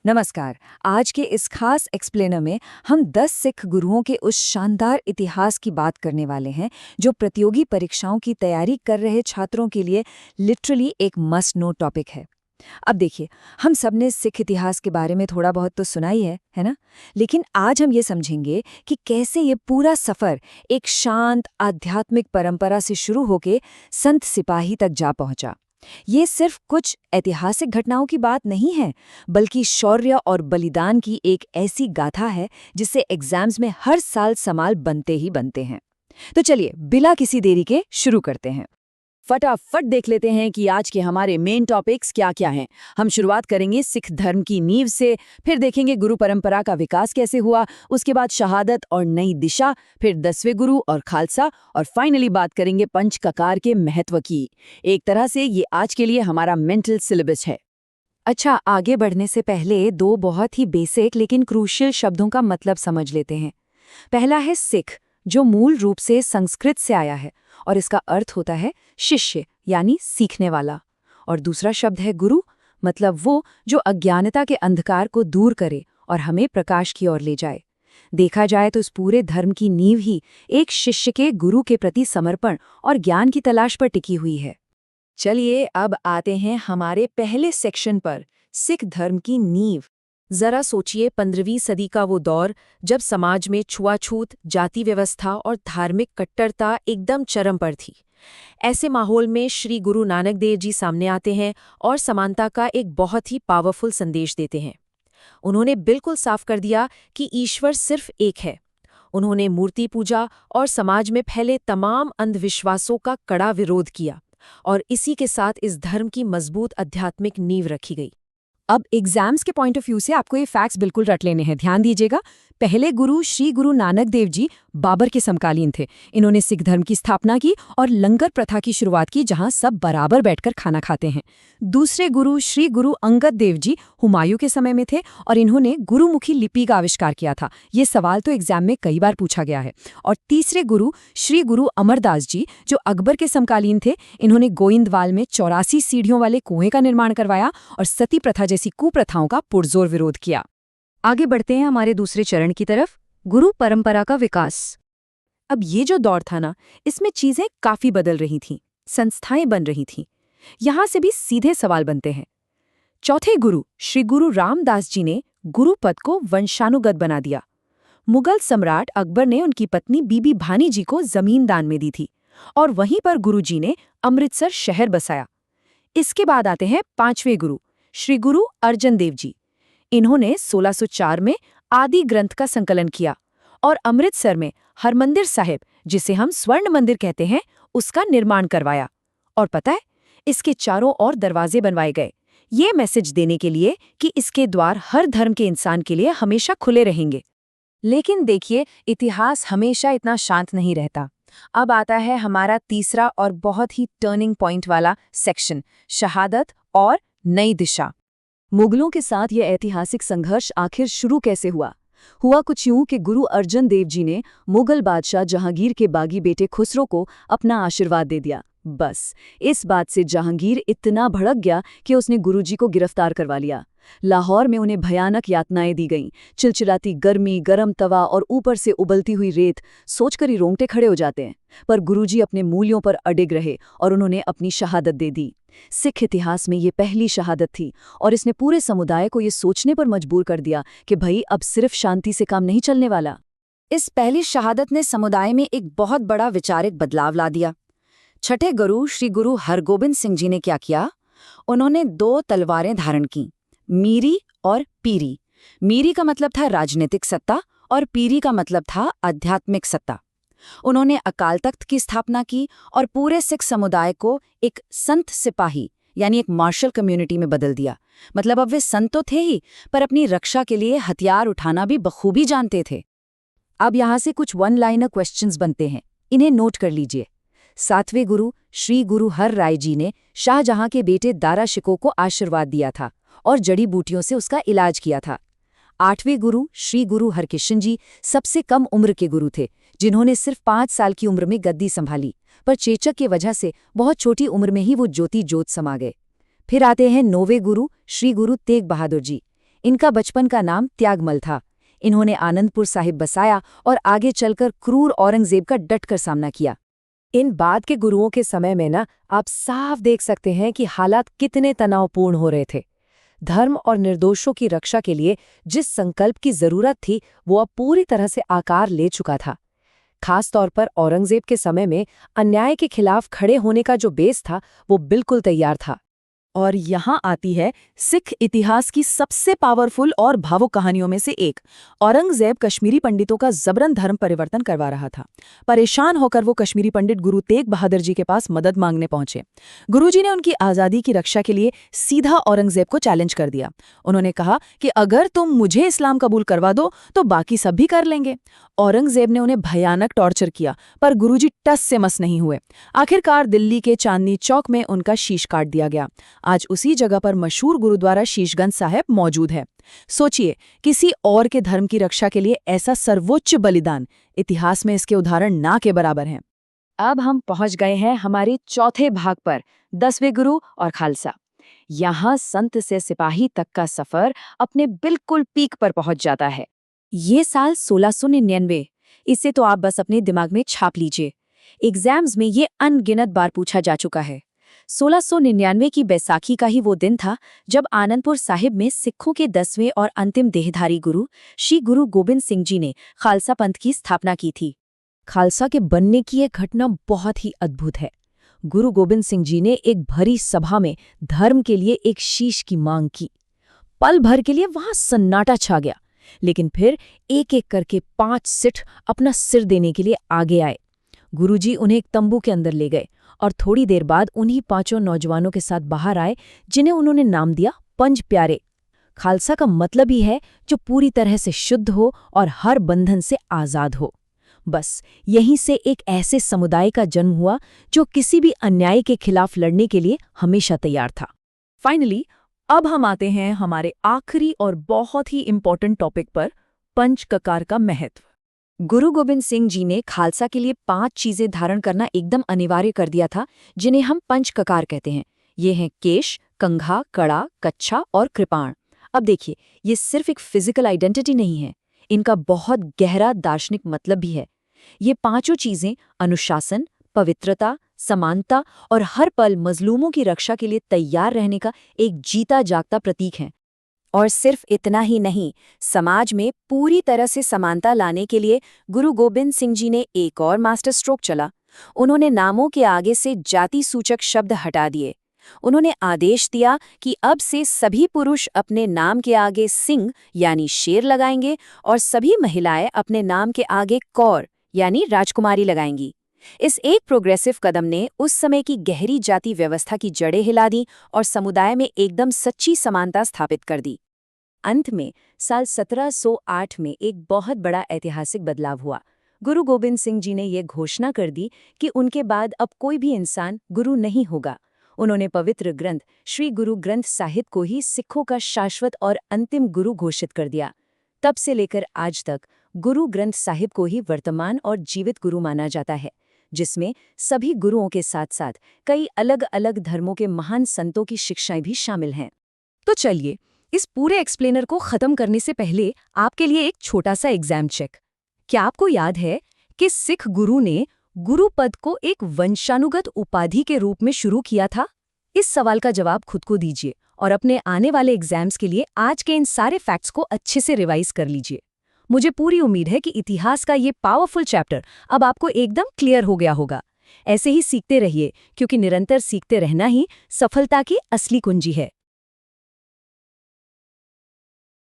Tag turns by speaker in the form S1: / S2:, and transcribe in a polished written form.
S1: नमस्कार। आज के इस खास एक्सप्लेनर में हम 10 सिख गुरुओं के उस शानदार इतिहास की बात करने वाले हैं जो प्रतियोगी परीक्षाओं की तैयारी कर रहे छात्रों के लिए लिटरली एक मस्ट नो टॉपिक है। अब देखिए, हम सबने सिख इतिहास के बारे में थोड़ा बहुत तो सुना ही है ना? लेकिन आज हम ये समझेंगे कि कैसे ये पूरा सफ़र एक शांत आध्यात्मिक परंपरा से शुरू होके संत सिपाही तक जा पहुंचा। ये सिर्फ कुछ ऐतिहासिक घटनाओं की बात नहीं है, बल्कि शौर्य और बलिदान की एक ऐसी गाथा है जिससे एग्जाम्स में हर साल सवाल बनते ही बनते हैं। तो चलिए, बिना किसी देरी के शुरू करते हैं।
S2: फटाफट देख लेते हैं कि आज के हमारे मेन टॉपिक्स क्या-क्या हैं। हम शुरुआत करेंगे सिख धर्म की नींव से, फिर देखेंगे गुरु परंपरा का विकास कैसे हुआ, उसके बाद शहादत और नई दिशा, फिर 10वें गुरु और खालसा, और फाइनली बात करेंगे पंच ककार के महत्व की। एक तरह से ये आज के लिए हमारा मेंटल सिलेबस है।
S1: अच्छा, आगे बढ़ने से पहले दो बहुत ही बेसिक लेकिन क्रूशियल शब्दों का मतलब समझ लेते हैं। पहला है सिख, जो मूल रूप से संस्कृत से आया है और इसका अर्थ होता है शिष्य यानी सीखने वाला। और दूसरा शब्द है गुरु, मतलब वो जो अज्ञानता के अंधकार को दूर करे और हमें प्रकाश की ओर ले जाए। देखा जाए तो इस पूरे धर्म की नींव ही एक शिष्य के गुरु के प्रति समर्पण और ज्ञान की तलाश पर टिकी हुई है। चलिए अब आते हैं हमारे पहले सेक्शन पर, सिख धर्म की नींव। जरा सोचिए, 15वीं सदी का वो दौर जब समाज में छुआछूत, जाति व्यवस्था और धार्मिक कट्टरता एकदम चरम पर थी। ऐसे माहौल में श्री गुरु नानक देव जी सामने आते हैं और समानता का एक बहुत ही पावरफुल संदेश देते हैं। उन्होंने बिल्कुल साफ कर दिया कि ईश्वर सिर्फ एक है। उन्होंने मूर्ति पूजा और समाज में फैले तमाम अंधविश्वासों का कड़ा विरोध किया, और इसी के साथ इस धर्म की मजबूत आध्यात्मिक नींव रखी गई। अब एग्जाम्स के पॉइंट ऑफ व्यू से आपको ये फैक्ट्स बिल्कुल रट लेने हैं। ध्यान दीजिएगा, पहले गुरु श्री गुरु नानक देव जी बाबर के समकालीन थे। इन्होंने सिख धर्म की स्थापना की और लंगर प्रथा की शुरुआत की, जहां सब बराबर बैठकर खाना खाते हैं। दूसरे गुरु श्री गुरु अंगद देव जी हुमायूं के समय में थे और इन्होंने गुरुमुखी लिपि का आविष्कार किया था। ये सवाल तो एग्जाम में कई बार पूछा गया है। और तीसरे गुरु श्री गुरु अमरदास जी, जो अकबर के समकालीन थे, इन्होंने गोइंदवाल में 84 सीढ़ियों वाले कुएं का निर्माण करवाया और सती प्रथा जैसी कुप्रथाओं का पुरजोर विरोध किया। आगे बढ़ते हैं हमारे दूसरे चरण की तरफ, गुरु परंपरा का विकास। अब ये जो दौर था ना, इसमें चीजें काफी बदल रही थीं, संस्थाएं बन रही थीं। यहां से भी सीधे सवाल बनते हैं। चौथे गुरु श्री गुरु रामदास जी ने गुरु पद को वंशानुगत बना दिया। मुगल सम्राट अकबर ने उनकी पत्नी बीबी भानी जी को जमीन दान में दी थी और वहीं पर गुरु जी ने अमृतसर शहर बसाया। इसके बाद आते हैं पांचवें गुरु श्री गुरु अर्जन देव जी। इन्होंने 1604 में आदि ग्रंथ का संकलन किया और अमृतसर में हरमंदिर साहिब, जिसे हम स्वर्ण मंदिर कहते हैं, उसका निर्माण करवाया। और पता है, इसके चारों ओर दरवाजे बनवाए गए, ये मैसेज देने के लिए कि इसके द्वार हर धर्म के इंसान के लिए हमेशा खुले रहेंगे। लेकिन देखिए, इतिहास हमेशा इतना शांत नहीं रहता। अब आता है हमारा तीसरा और बहुत ही टर्निंग पॉइंट वाला सेक्शन, शहादत और नई दिशा। मुगलों के साथ यह ऐतिहासिक संघर्ष आखिर शुरू कैसे हुआ? हुआ कुछ यूं कि गुरु अर्जन देव जी ने मुगल बादशाह जहांगीर के बागी बेटे खुसरो को अपना आशीर्वाद दे दिया। बस इस बात से जहांगीर इतना भड़क गया कि उसने गुरुजी को गिरफ्तार करवा लिया। लाहौर में उन्हें भयानक यातनाएं दी गईं, चिलचिलाती गर्मी, गरम तवा और ऊपर से उबलती हुई रेत, सोचकर ही रोंगटे खड़े हो जाते हैं। पर गुरुजी अपने मूल्यों पर अडिग रहे और उन्होंने अपनी शहादत दे दी। सिख इतिहास में ये पहली शहादत थी और इसने पूरे समुदाय को ये सोचने पर मजबूर कर दिया कि भाई, अब सिर्फ शांति से काम नहीं चलने वाला। इस पहली शहादत ने समुदाय में एक बहुत बड़ा विचारिक बदलाव ला दिया। छठे गुरु श्री गुरु हरगोबिंद सिंह जी ने क्या किया? उन्होंने 2 तलवारें धारण की, मीरी और पीरी। मीरी का मतलब था राजनीतिक सत्ता और पीरी का मतलब था आध्यात्मिक सत्ता। उन्होंने अकाल तख्त की स्थापना की और पूरे सिख समुदाय को एक संत सिपाही यानी एक मार्शल कम्युनिटी में बदल दिया। मतलब अब वे संत तो थे ही, पर अपनी रक्षा के लिए हथियार उठाना भी बखूबी जानते थे। अब यहाँ से कुछ वन लाइनर क्वेश्चंस बनते हैं, इन्हें नोट कर लीजिए। 7वें गुरु श्री गुरु हर राय जी ने शाहजहां के बेटे दारा शिकोह को आशीर्वाद दिया था और जड़ी बूटियों से उसका इलाज किया था। 8वें गुरु श्री गुरु हरकिशन जी सबसे कम उम्र के गुरु थे, जिन्होंने सिर्फ 5 साल की उम्र में गद्दी संभाली, पर चेचक की वजह से बहुत छोटी उम्र में ही वो ज्योति जोत समा गए। फिर आते हैं 9वें गुरु श्री गुरु तेग बहादुर जी। इनका बचपन का नाम त्यागमल था। इन्होंने आनंदपुर साहिब बसाया और आगे चलकर क्रूर औरंगजेब का डटकर सामना किया। इन बाद के गुरुओं के समय में ना आप साफ देख सकते हैं कि हालात कितने तनावपूर्ण हो रहे थे। धर्म और निर्दोषों की रक्षा के लिए जिस संकल्प की जरूरत थी वो अब पूरी तरह से आकार ले चुका था। खास तौर पर औरंगजेब के समय में अन्याय के खिलाफ खड़े होने का जो बेस था वो बिल्कुल तैयार था।
S2: और यहाँ आती है सिख इतिहास की सबसे पावरफुल और भावुक कहानियों में से एक। औरंगजेब कश्मीरी पंडितों का जबरन धर्म परिवर्तन करवा रहा था। परेशान होकर वो कश्मीरी पंडित गुरु तेग बहादुर जी के पास मदद मांगने पहुंचे। गुरुजी ने उनकी आज़ादी की रक्षा के लिए सीधा औरंगजेब को चैलेंज कर दिया। उन्होंने कहा कि अगर तुम मुझे इस्लाम कबूल करवा दो तो बाकी सब भी कर लेंगे। औरंगजेब ने उन्हें भयानक टॉर्चर किया, पर गुरुजी टस से मस नहीं हुए। आखिरकार दिल्ली के चांदनी चौक में उनका शीश काट दिया गया। आज उसी जगह पर मशहूर गुरुद्वारा शीशगंज साहिब मौजूद है। सोचिए, किसी और के धर्म की रक्षा के लिए ऐसा सर्वोच्च बलिदान, इतिहास में इसके उदाहरण ना के बराबर हैं।
S1: अब हम पहुंच गए हैं हमारे चौथे भाग पर, 10वें गुरु और खालसा। यहाँ संत से सिपाही तक का सफर अपने बिल्कुल पीक पर पहुंच जाता है। ये साल 1699, इसे तो आप बस अपने दिमाग में छाप लीजिए। एग्जाम्स में ये अनगिनत बार पूछा जा चुका है। 1699 की बैसाखी का ही वो दिन था जब आनंदपुर साहिब में सिखों के 10वें और अंतिम देहधारी गुरु श्री गुरु गोबिंद सिंह जी ने खालसा पंथ की स्थापना की थी। खालसा के बनने की एक घटना बहुत ही अद्भुत है। गुरु गोबिंद सिंह जी ने एक भरी सभा में धर्म के लिए एक शीश की मांग की। पल भर के लिए वहां सन्नाटा छा गया, लेकिन फिर एक एक करके 5 सिख अपना सिर देने के लिए आगे आए। गुरुजी उन्हें एक तंबू के अंदर ले गए और थोड़ी देर बाद उन्हीं 5 नौजवानों के साथ बाहर आए, जिन्हें उन्होंने नाम दिया पंज प्यारे। खालसा का मतलब ही है जो पूरी तरह से शुद्ध हो और हर बंधन से आजाद हो। बस यहीं से एक ऐसे समुदाय का जन्म हुआ जो किसी भी अन्याय के खिलाफ लड़ने के लिए हमेशा तैयार था।
S2: फाइनली अब हम आते हैं हमारे आखिरी और बहुत ही इम्पोर्टेंट टॉपिक पर, पंच ककार का महत्व।
S1: गुरु गोबिंद सिंह जी ने खालसा के लिए 5 चीजें धारण करना एकदम अनिवार्य कर दिया था, जिन्हें हम पंच ककार कहते हैं। ये हैं केश, कंघा, कड़ा, कच्छा और कृपाण। अब देखिए, ये सिर्फ एक फिजिकल आइडेंटिटी नहीं है, इनका बहुत गहरा दार्शनिक मतलब भी है। ये 5 चीजें अनुशासन, पवित्रता, समानता और हर पल मजलूमों की रक्षा के लिए तैयार रहने का एक जीता जागता प्रतीक हैं। और सिर्फ इतना ही नहीं, समाज में पूरी तरह से समानता लाने के लिए गुरु गोबिंद सिंह जी ने एक और मास्टर स्ट्रोक चला। उन्होंने नामों के आगे से जाति सूचक शब्द हटा दिए। उन्होंने आदेश दिया कि अब से सभी पुरुष अपने नाम के आगे सिंह यानी शेर लगाएंगे और सभी महिलाएं अपने नाम के आगे कौर यानी राजकुमारी लगाएंगी। इस एक प्रोग्रेसिव कदम ने उस समय की गहरी जाति व्यवस्था की जड़ें हिला दी और समुदाय में एकदम सच्ची समानता स्थापित कर दी। अंत में साल 1708 में एक बहुत बड़ा ऐतिहासिक बदलाव हुआ। गुरु गोबिंद सिंह जी ने ये घोषणा कर दी कि उनके बाद अब कोई भी इंसान गुरु नहीं होगा। उन्होंने पवित्र ग्रंथ श्री गुरु ग्रंथ साहिब को ही सिखों का शाश्वत और अंतिम गुरु घोषित कर दिया। तब से लेकर आज तक गुरु ग्रंथ साहिब को ही वर्तमान और जीवित गुरु माना जाता है, जिसमें सभी गुरुओं के साथ साथ कई अलग अलग धर्मों के महान संतों की शिक्षाएं भी शामिल हैं। तो चलिए, इस पूरे एक्सप्लेनर को खत्म करने से पहले आपके लिए एक छोटा सा एग्जाम चेक। क्या आपको याद है कि सिख गुरु ने गुरु पद को एक वंशानुगत उपाधि के रूप में शुरू किया था? इस सवाल का जवाब खुद को दीजिए और अपने आने वाले एग्जाम्स के लिए आज के इन सारे फैक्ट्स को अच्छे से रिवाइज कर लीजिए। मुझे पूरी उम्मीद है कि इतिहास का ये पावरफुल चैप्टर अब आपको एकदम क्लियर हो गया होगा। ऐसे ही सीखते रहिए, क्योंकि निरंतर सीखते रहना ही सफलता की असली कुंजी है।